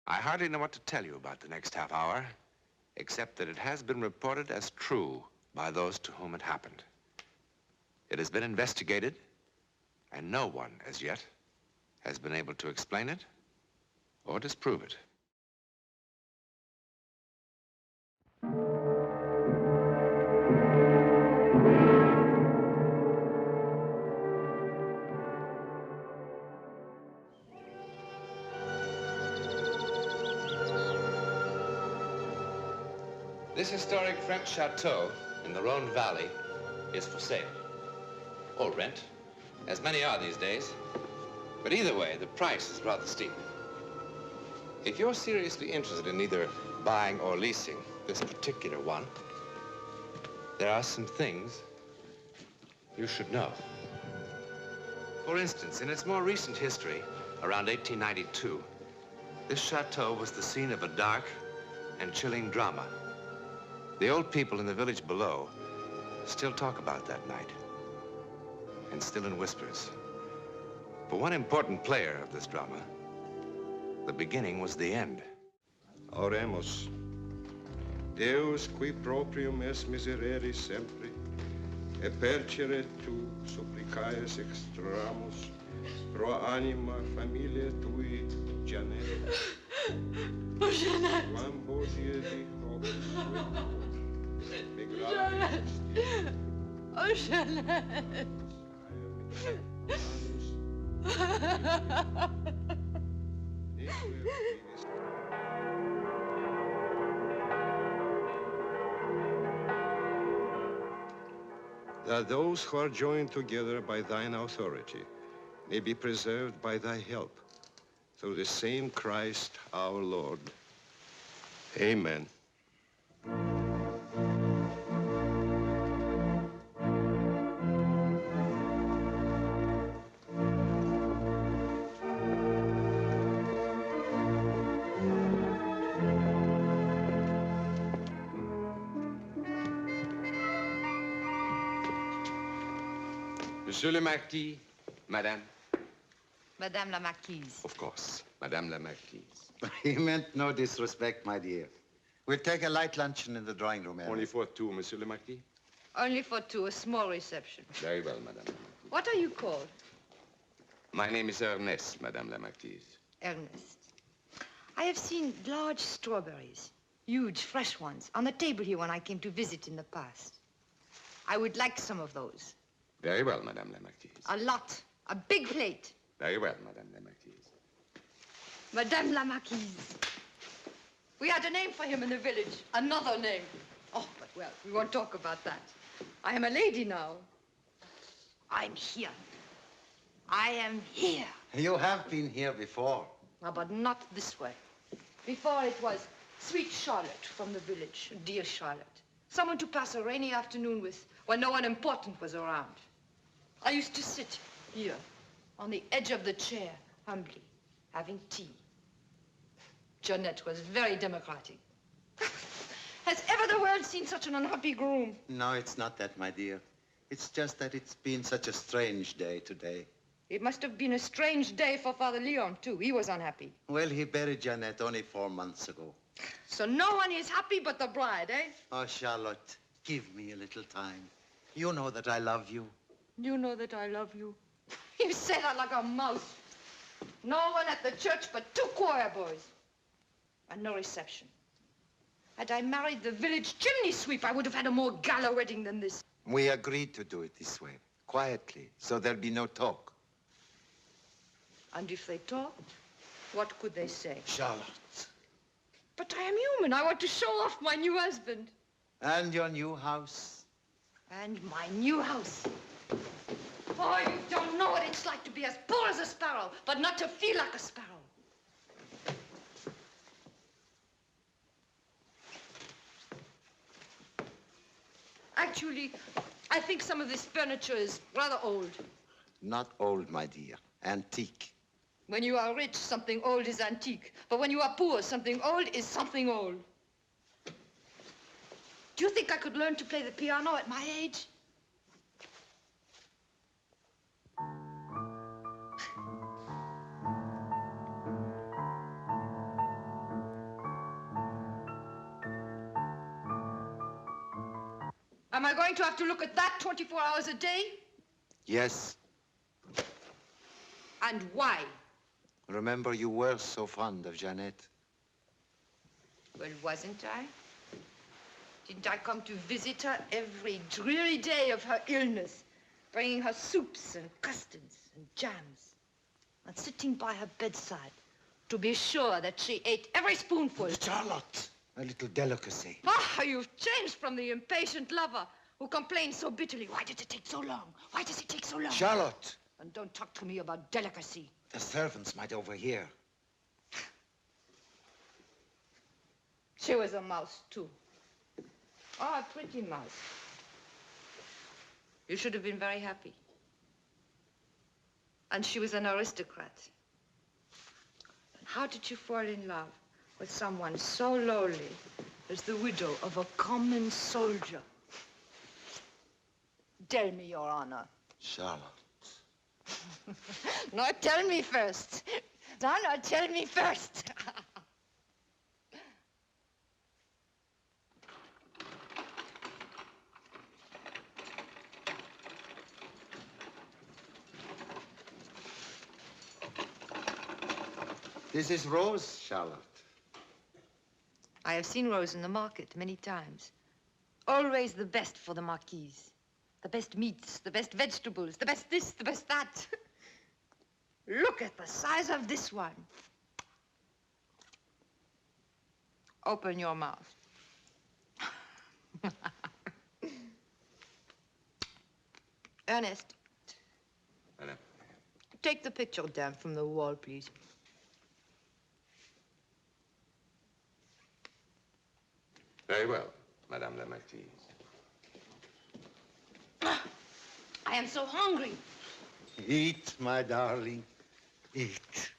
I hardly know what to tell you about the next half hour, except that it has been reported as true by those to whom it happened. It has been investigated, and no one, as yet, has been able to explain it or disprove it. This historic French chateau in the Rhone Valley is for sale. Or rent, as many are these days. But either way, the price is rather steep. If you're seriously interested in either buying or leasing this particular one, there are some things you should know. For instance, in its more recent history, around 1892, this chateau was the scene of a dark and chilling drama. The old people in the village below still talk about that night, and still in whispers. For one important player of this drama, the beginning was the end. Oremus. Deus qui proprium es miserere sempre, e percere tu supplicaes extramus, pro anima familia tui, Janet. Oh, Janet. Quam hodie dico, Janet. Oh, Janet. That those who are joined together by thine authority may be preserved by thy help, through the same Christ our Lord. Amen. Monsieur le Marquis, Madame. Madame la Marquise. Of course, Madame la Marquise. He meant no disrespect, my dear. We'll take a light luncheon in the drawing room area. Only for two, Monsieur le Marquis? Only for two, a small reception. Very well, Madame. What are you called? My name is Ernest, Madame la Marquise. Ernest. I have seen large strawberries, huge, fresh ones, on the table here when I came to visit in the past. I would like some of those. Very well, Madame la Marquise. A lot. A big plate. Very well, Madame la Marquise. Madame la Marquise. We had a name for him in the village. Another name. Oh, but well, we won't talk about that. I am a lady now. I'm here. I am here. You have been here before. No, but not this way. Before it was sweet Charlotte from the village, dear Charlotte. Someone to pass a rainy afternoon with when no one important was around. I used to sit here on the edge of the chair, humbly, having tea. Jeanette was very democratic. Has ever the world seen such an unhappy groom? No, it's not that, my dear. It's just that it's been such a strange day today. It must have been a strange day for Father Leon, too. He was unhappy. Well, he buried Jeanette only 4 months ago. So no one is happy but the bride, eh? Oh, Charlotte, give me a little time. You know that I love you. You know that I love you. You say that like a mouse. No one at the church but 2 choir boys. And no reception. Had I married the village chimney sweep, I would have had a more gala wedding than this. We agreed to do it this way, quietly, so there'll be no talk. And if they talked, what could they say? Charlotte. But I am human. I want to show off my new husband. And your new house. And my new house. Oh, you don't know what it's like to be as poor as a sparrow, but not to feel like a sparrow. Actually, I think some of this furniture is rather old. Not old, my dear. Antique. When you are rich, something old is antique. But when you are poor, something old is something old. Do you think I could learn to play the piano at my age? Am I going to have to look at that 24 hours a day? Yes. And why? Remember, you were so fond of Jeannette. Well, wasn't I? Didn't I come to visit her every dreary day of her illness, bringing her soups and custards and jams, and sitting by her bedside to be sure that she ate every spoonful? Charlotte, a little delicacy. Ah, you've changed from the impatient lover who complains so bitterly. Why does it take so long? Why does it take so long? Charlotte! And don't talk to me about delicacy. The servants might overhear. She was a mouse, too. Oh, a pretty mouse. You should have been very happy. And she was an aristocrat. And how did you fall in love with someone so lowly as the widow of a common soldier? Tell me, Your Honor. Charlotte. No, tell me first. No, tell me first. This is Rose, Charlotte. I have seen Rose in the market many times. Always the best for the marquise. The best meats, the best vegetables, the best this, the best that. Look at the size of this one. Open your mouth. Ernest. Madame. Take the picture down from the wall, please. Very well, Madame la Marquise. I am so hungry. Eat, my darling. Eat.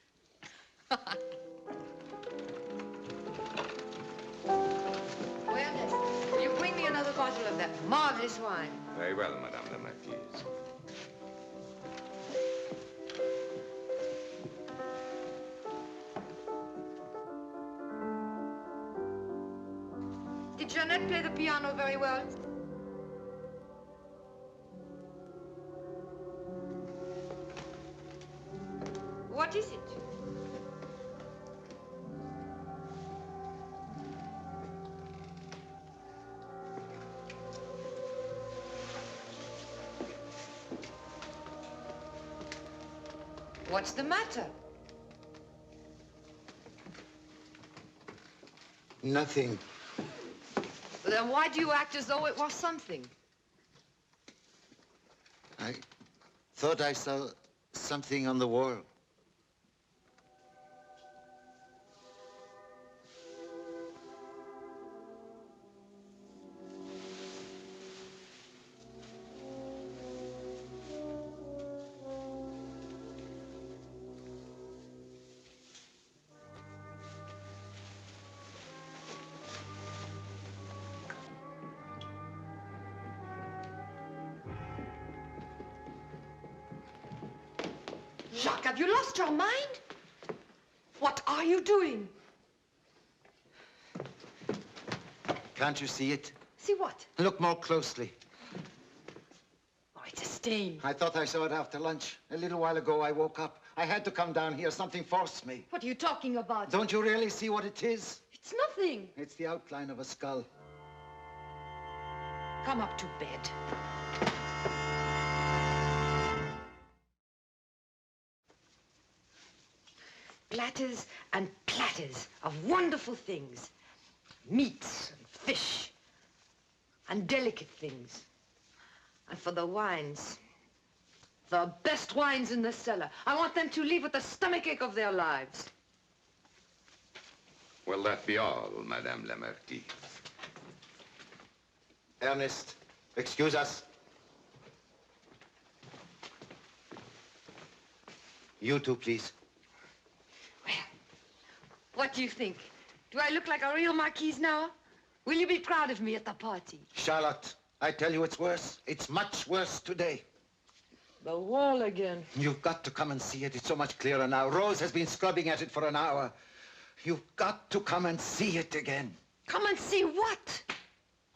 Ernest, will you bring me another bottle of that marvelous wine? Very well, Madame la Marquise. Did Jeannette play the piano very well? What is it? What's the matter? Nothing. Then why do you act as though it was something? I thought I saw something on the wall. Jacques, have you lost your mind? What are you doing? Can't you see it? See what? Look more closely. Oh, it's a stain. I thought I saw it after lunch. A little while ago, I woke up. I had to come down here. Something forced me. What are you talking about? Don't you really see what it is? It's nothing. It's the outline of a skull. Come up to bed. Platters and platters of wonderful things. Meats and fish and delicate things. And for the wines, the best wines in the cellar. I want them to leave with the stomachache of their lives. Will that be all, Madame la Marquise? Ernest, excuse us. You too, please. Well, what do you think? Do I look like a real marquise now? Will you be proud of me at the party? Charlotte, I tell you it's worse. It's much worse today. The wall again. You've got to come and see it. It's so much clearer now. Rose has been scrubbing at it for an hour. You've got to come and see it again. Come and see what?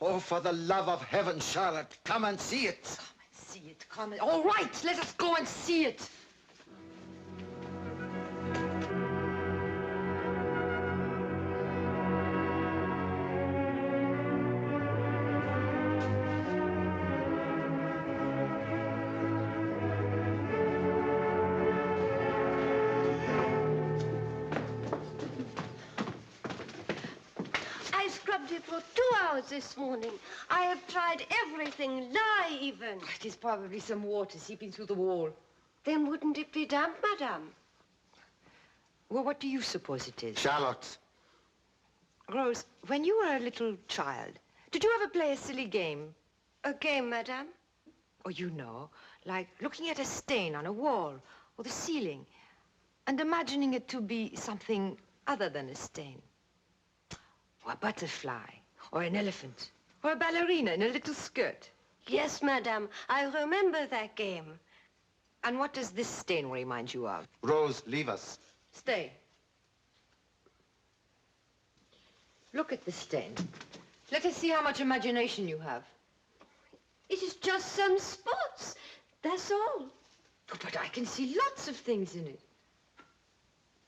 Oh, for the love of heaven, Charlotte, come and see it. Come and see it, come and... All right, let us go and see it. I scrubbed it for 2 hours this morning. I have tried everything, lye even. It is probably some water seeping through the wall. Then wouldn't it be damp, madame? Well, what do you suppose it is? Charlotte. Rose, when you were a little child, did you ever play a silly game? A game, madame? Or you know, like looking at a stain on a wall or the ceiling and imagining it to be something other than a stain? Or a butterfly, or an elephant, or a ballerina in a little skirt. Yes, madame. I remember that game. And what does this stain remind you of? Rose, leave us. Stay. Look at the stain. Let us see how much imagination you have. It is just some spots. That's all. Oh, but I can see lots of things in it.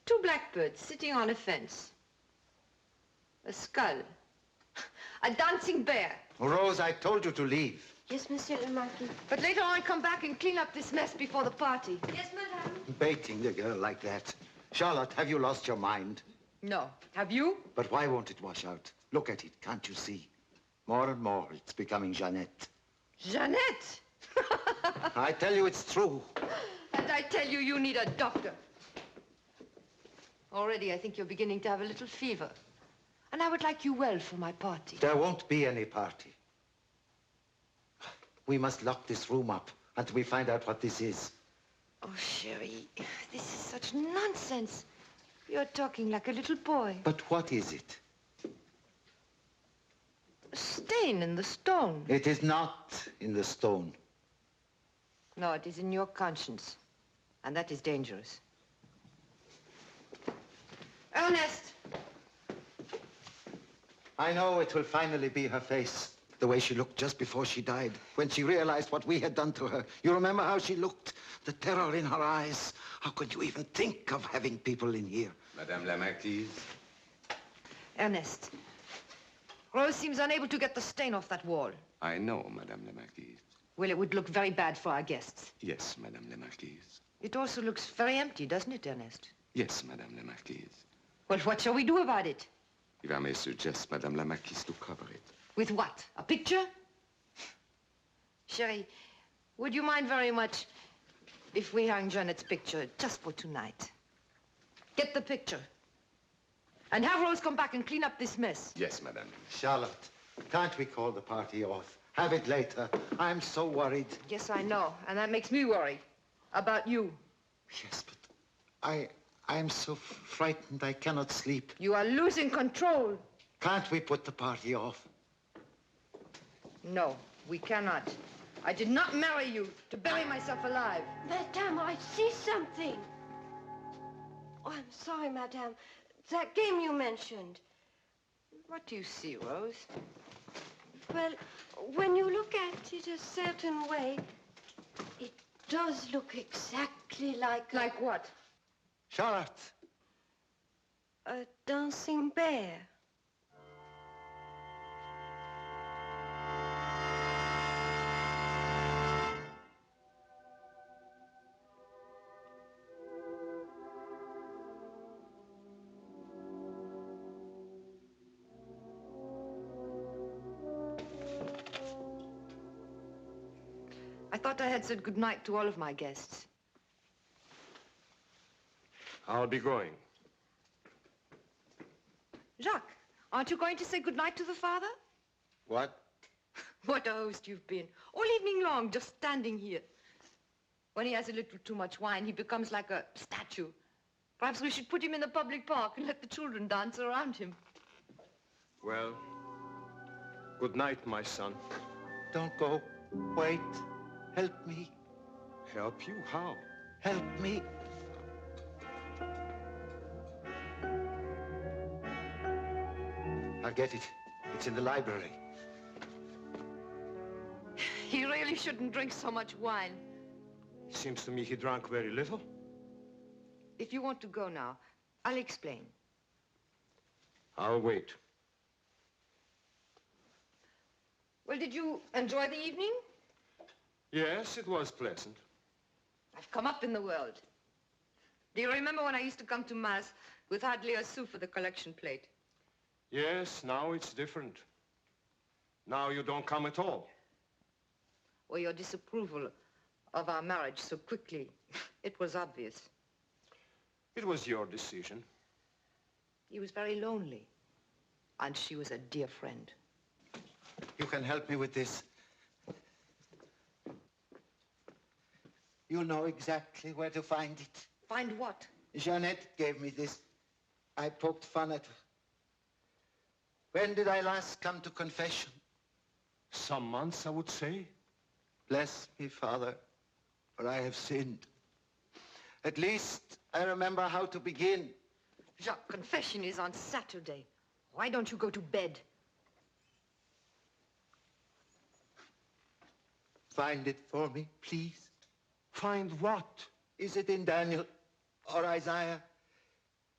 2 blackbirds sitting on a fence. A skull. A dancing bear. Rose, I told you to leave. Yes, Monsieur le Marquis. But later on, come back and clean up this mess before the party. Yes, madame. Baiting the girl like that. Charlotte, have you lost your mind? No. Have you? But why won't it wash out? Look at it, can't you see? More and more, it's becoming Jeannette. Jeannette! I tell you, it's true. And I tell you, you need a doctor. Already, I think you're beginning to have a little fever. And I would like you well for my party. There won't be any party. We must lock this room up until we find out what this is. Oh, Sherry, this is such nonsense. You're talking like a little boy. But what is it? A stain in the stone. It is not in the stone. No, it is in your conscience. And that is dangerous. Ernest! I know it will finally be her face. The way she looked just before she died, when she realized what we had done to her. You remember how she looked? The terror in her eyes. How could you even think of having people in here? Madame la Marquise. Ernest, Rose seems unable to get the stain off that wall. I know, Madame la Marquise. Well, it would look very bad for our guests. Yes, Madame la Marquise. It also looks very empty, doesn't it, Ernest? Yes, Madame la Marquise. Well, what shall we do about it? If I may suggest, Madame la Marquise, to cover it. With what? A picture? Sherry, would you mind very much if we hung Jeanette's picture just for tonight? Get the picture. And have Rose come back and clean up this mess. Yes, Madame. Charlotte, can't we call the party off? Have it later. I'm so worried. Yes, I know. And that makes me worry about you. Yes, but I'm so frightened I cannot sleep. You are losing control. Can't we put the party off? No, we cannot. I did not marry you to bury myself alive. Madame, I see something. Oh, I'm sorry, madame. That game you mentioned. What do you see, Rose? Well, when you look at it a certain way, it does look exactly like... Like what? Charlotte! A dancing bear. I thought I had said goodnight to all of my guests. I'll be going. Jacques, aren't you going to say goodnight to the father? What? What a host you've been. All evening long, just standing here. When he has a little too much wine, he becomes like a statue. Perhaps we should put him in the public park and let the children dance around him. Well, good night, my son. Don't go. Wait. Help me. Help you? How? Help me. I'll get it. It's in the library. He really shouldn't drink so much wine. It seems to me he drank very little. If you want to go now, I'll explain. I'll wait. Well, did you enjoy the evening? Yes, it was pleasant. I've come up in the world. Do you remember when I used to come to Mass with hardly a sou for the collection plate? Yes, now it's different. Now you don't come at all. Or your disapproval of our marriage so quickly. It was obvious. It was your decision. He was very lonely. And she was a dear friend. You can help me with this. You know exactly where to find it. Find what? Jeanette gave me this. I poked fun at her. When did I last come to confession? Some months, I would say. Bless me, Father, for I have sinned. At least I remember how to begin. Jacques, confession is on Saturday. Why don't you go to bed? Find it for me, please. Find what? Is it in Daniel or Isaiah?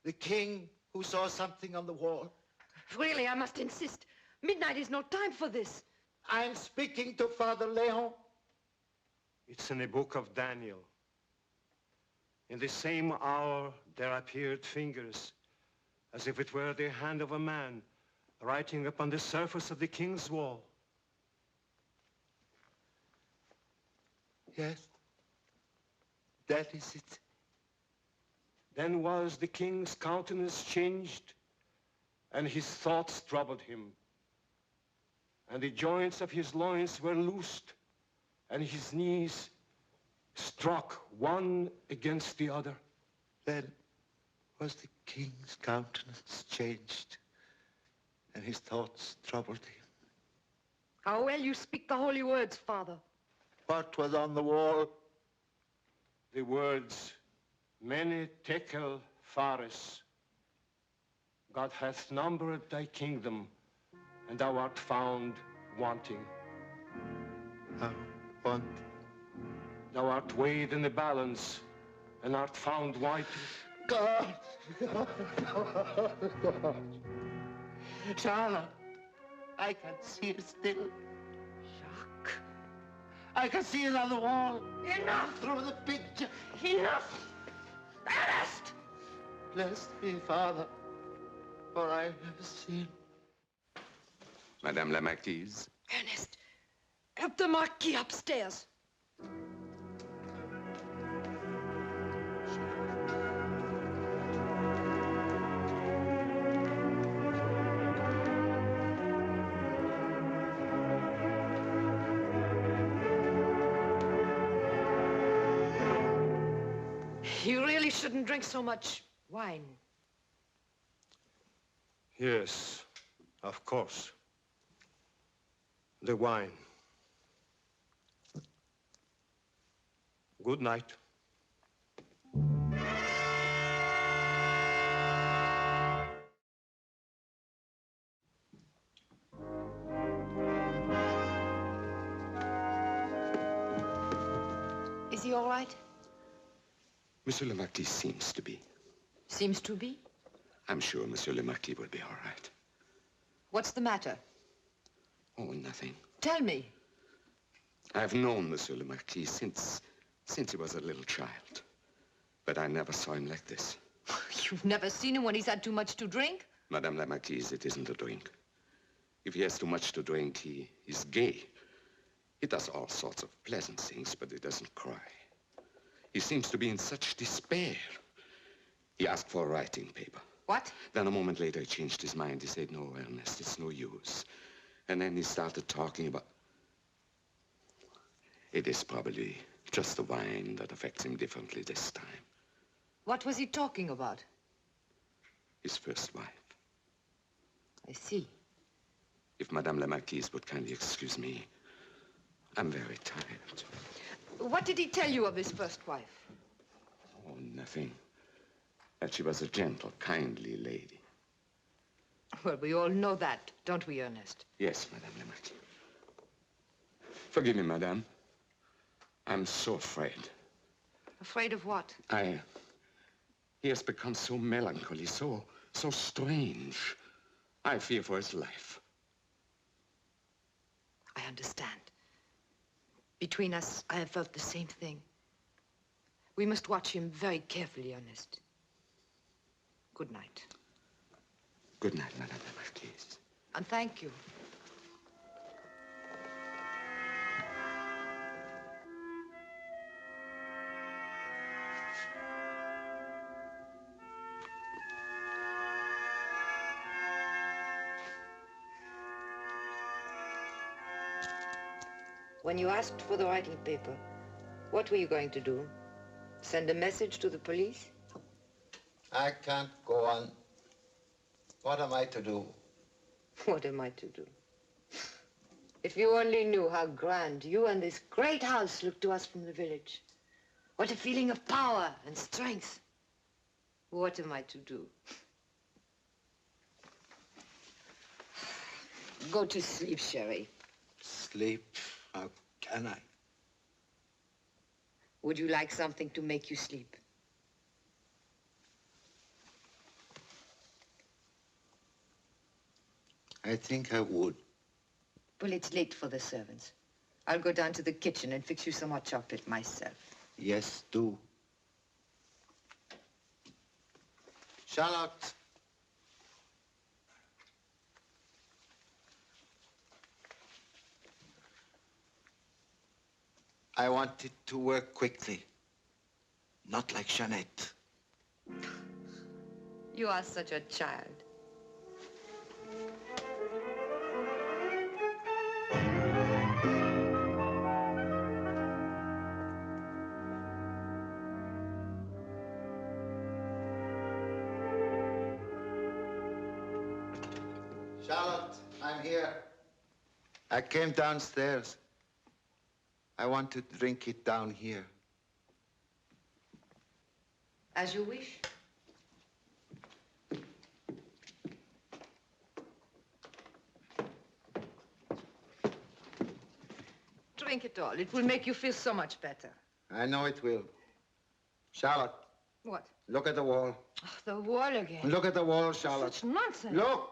The king who saw something on the wall? Really, I must insist. Midnight is no time for this. I'm speaking to Father Leon. It's in the book of Daniel. In the same hour, there appeared fingers, as if it were the hand of a man, writing upon the surface of the king's wall. Yes, that is it. Then was the king's countenance changed, and his thoughts troubled him. And the joints of his loins were loosed, and his knees struck one against the other. Then was the king's countenance changed, and his thoughts troubled him. How well you speak the holy words, Father. What was on the wall? The words, Mene tekel phares. God hath numbered thy kingdom, and thou art found wanting. Want? Thou art weighed in the balance, and art found wanting. God! Charlotte, I can see it still. Jacques. I can see it on the wall. Enough! Through the picture. Enough! Ernest! Bless me, Father, for I have sinned. Madame la Marquise. Ernest, help the Marquis upstairs. You really shouldn't drink so much wine. Yes, of course. The wine. Good night. Is he all right? Monsieur le Marquis seems to be. Seems to be. I'm sure Monsieur le Marquis will be all right. What's the matter? Oh, nothing. Tell me. I've known Monsieur le Marquis since he was a little child. But I never saw him like this. You've never seen him when he's had too much to drink? Madame la Marquise, it isn't a drink. If he has too much to drink, he's gay. He does all sorts of pleasant things, but he doesn't cry. He seems to be in such despair. He asked for a writing paper. What? Then a moment later, he changed his mind. He said, no, Ernest, it's no use. And then he started talking about... It is probably just the wine that affects him differently this time. What was he talking about? His first wife. I see. If Madame la Marquise would kindly excuse me, I'm very tired. What did he tell you of his first wife? Oh, nothing. That she was a gentle, kindly lady. Well, we all know that, don't we, Ernest? Yes, Madame la Marquise. Forgive me, madame. I'm so afraid. Afraid of what? He has become so melancholy, so strange. I fear for his life. I understand. Between us, I have felt the same thing. We must watch him very carefully, Ernest. Good night. Good night, Madame la Marquise. And thank you. When you asked for the writing paper, what were you going to do? Send a message to the police? I can't go on. What am I to do? What am I to do? If you only knew how grand you and this great house look to us from the village. What a feeling of power and strength. What am I to do? Go to sleep, Sherry. Sleep? How can I? Would you like something to make you sleep? I think I would. Well, it's late for the servants. I'll go down to the kitchen and fix you some hot chocolate myself. Yes, do. Charlotte. I want it to work quickly. Not like Jeanette. You are such a child. Charlotte, I'm here. I came downstairs. I want to drink it down here. As you wish. Drink it all. It will make you feel so much better. I know it will. Charlotte. What? Look at the wall. Oh, the wall again. Look at the wall, Charlotte. Such nonsense. Look!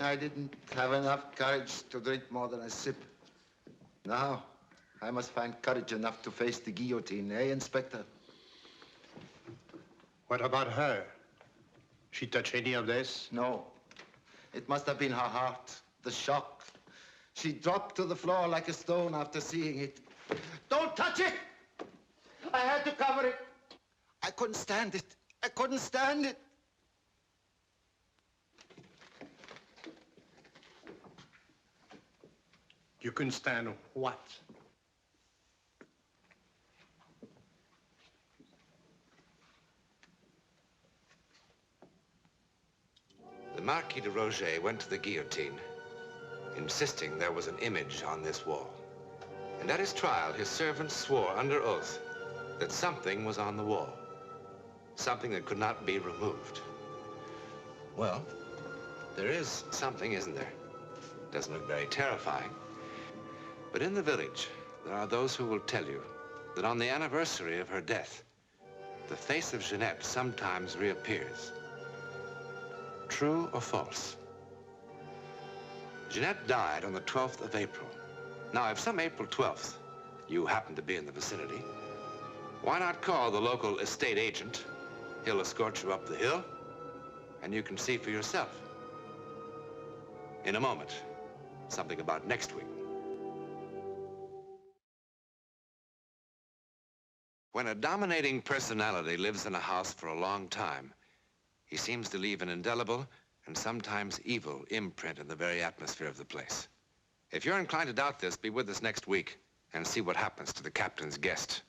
I didn't have enough courage to drink more than a sip. Now, I must find courage enough to face the guillotine, eh, Inspector? What about her? She touch any of this? No. It must have been her heart, the shock. She dropped to the floor like a stone after seeing it. Don't touch it! I had to cover it. I couldn't stand it. I couldn't stand it. You couldn't stand what? The Marquis de Roget went to the guillotine, insisting there was an image on this wall. And at his trial, his servants swore under oath that something was on the wall. Something that could not be removed. Well, there is something, isn't there? Doesn't look very terrifying. But in the village, there are those who will tell you that on the anniversary of her death, the face of Jeanette sometimes reappears. True or false? Jeanette died on the 12th of April. Now, if some April 12th you happen to be in the vicinity, why not call the local estate agent? He'll escort you up the hill, and you can see for yourself. In a moment, something about next week. When a dominating personality lives in a house for a long time, he seems to leave an indelible and sometimes evil imprint in the very atmosphere of the place. If you're inclined to doubt this, be with us next week and see what happens to the captain's guest.